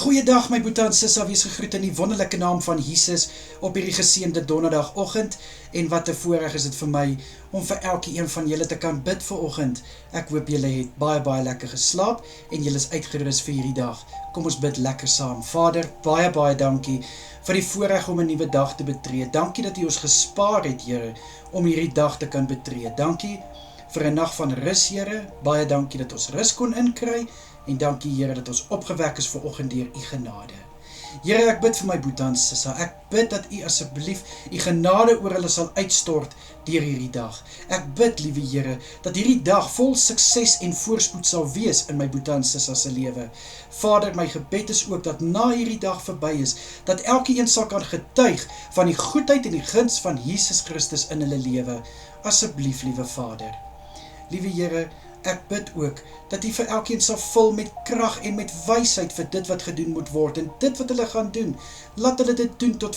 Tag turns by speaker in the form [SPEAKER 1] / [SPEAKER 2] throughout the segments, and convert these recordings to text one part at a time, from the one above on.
[SPEAKER 1] Goeiedag my boetie en sissa, wees gegroet in die wonderlike naam van Jesus op hierdie geseënde donderdagoggend. En wat 'n voorreg is dit vir my om vir elke een van julle te kan bid vanoggend. Ek hoop julle het baie lekker geslaap en julle is uitgerus vir hierdie dag. Kom ons bid lekker saam. Vader, baie dankie vir die voorreg om 'n nuwe dag te betree. Dankie dat U ons gespaar het, Here, om hierdie dag te kan betree. Dankie vir 'n nag van rus, Here. Baie dankie dat ons rus kon inkry. En dankie, Here, dat ons opgewek is vanoggend deur U genade. Here, ek bid vir my boetie en sissa. Ek bid dat U asseblief U genade oor hulle sal uitstort deur hierdie dag. Ek bid, liewe Here, dat hierdie dag vol sukses en voorspoed sal wees in my boetie en sissa se lewe. Vader, my gebed is ook dat na hierdie dag verby is, dat elke een sal kan getuig van die goedheid en die guns van Jesus Christus in hulle lewe. Asseblief, liewe Vader. Liewe Here, ek bid ook dat U vir elkeen sal vul met krag en met wysheid vir dit wat gedoen moet word en dit wat hulle gaan doen. Laat hulle dit doen tot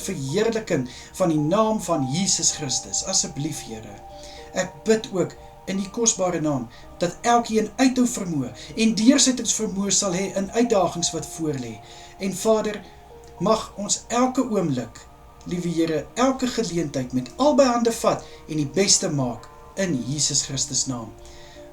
[SPEAKER 1] verheerliking van die naam van Jesus Christus. Asseblief, Here. Ek bid ook in die kosbare naam dat elkeen uithou vermoë en deursettingsvermoë sal hê in uitdagings wat voorlê. En Vader, mag ons elke oomblik, liewe Here, elke geleentheid met albei hande vat en die beste maak in Jesus Christus naam.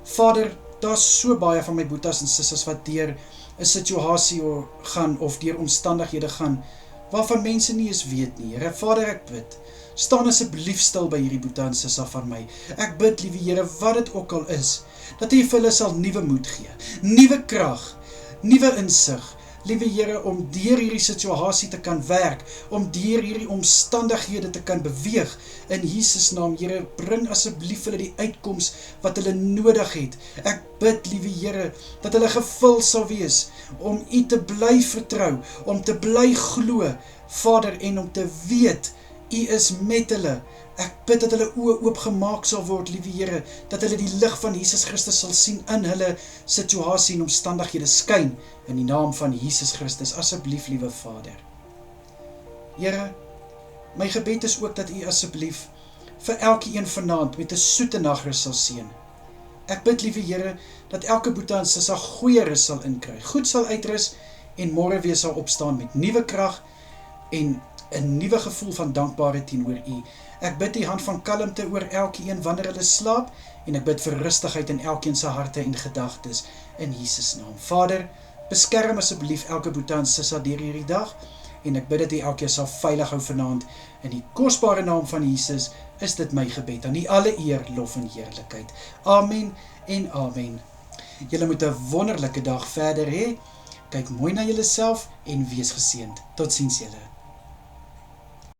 [SPEAKER 1] Vader, daar is so baie van my boeties en sissas wat deur 'n situasie gaan of deur omstandighede gaan waarvan mense nie eens weet nie. Here, Vader, ek bid, staan asseblief stil by hierdie boetie en sissa van my. Ek bid, liewe Here, wat dit ook al is, dat U vir hulle sal nuwe moed gee, nuwe krag, nuwe insig, liewe Here, om deur hierdie situasie te kan werk, om deur hierdie omstandighede te kan beweeg. In Jesus naam, Here, bring asseblief hulle die uitkoms wat hulle nodig het. Ek bid, liewe Here, dat hulle gevul sal wees om U te bly vertrou, om te bly glo, Vader, en om te weet U is met hulle. Ek bid dat hulle oë oopgemaak sal word, liewe Here, dat hulle die lig van Jesus Christus sal sien in hulle situasie en omstandighede skyn, in die naam van Jesus Christus, asseblief, liewe Vader. Here, my gebed is ook dat U asseblief vir elke een vanaand met 'n soete nagrus sal seën. Ek bid, liewe Here, dat elke boetie en sissa goeie rus sal inkry, goed sal uitrus en môre weer sal opstaan met nuwe krag en 'n nuwe gevoel van dankbaarheid teenoor U. Ek bid die hand van kalmte oor elkeen wanneer hulle slaap en ek bid vir rustigheid in elkeen se harte en gedagtes in Jesus naam. Vader, beskerm asseblief elke boetie en sissa deur hierdie dag en ek bid dat U elkeen sal veilig hou vanaand. In die kosbare naam van Jesus is dit my gebed. Aan U alle eer, lof en heerlikheid. Amen en amen. Julle moet 'n wonderlike dag verder hê. Kyk mooi na julleself en wees geseënd. Totsiens julle.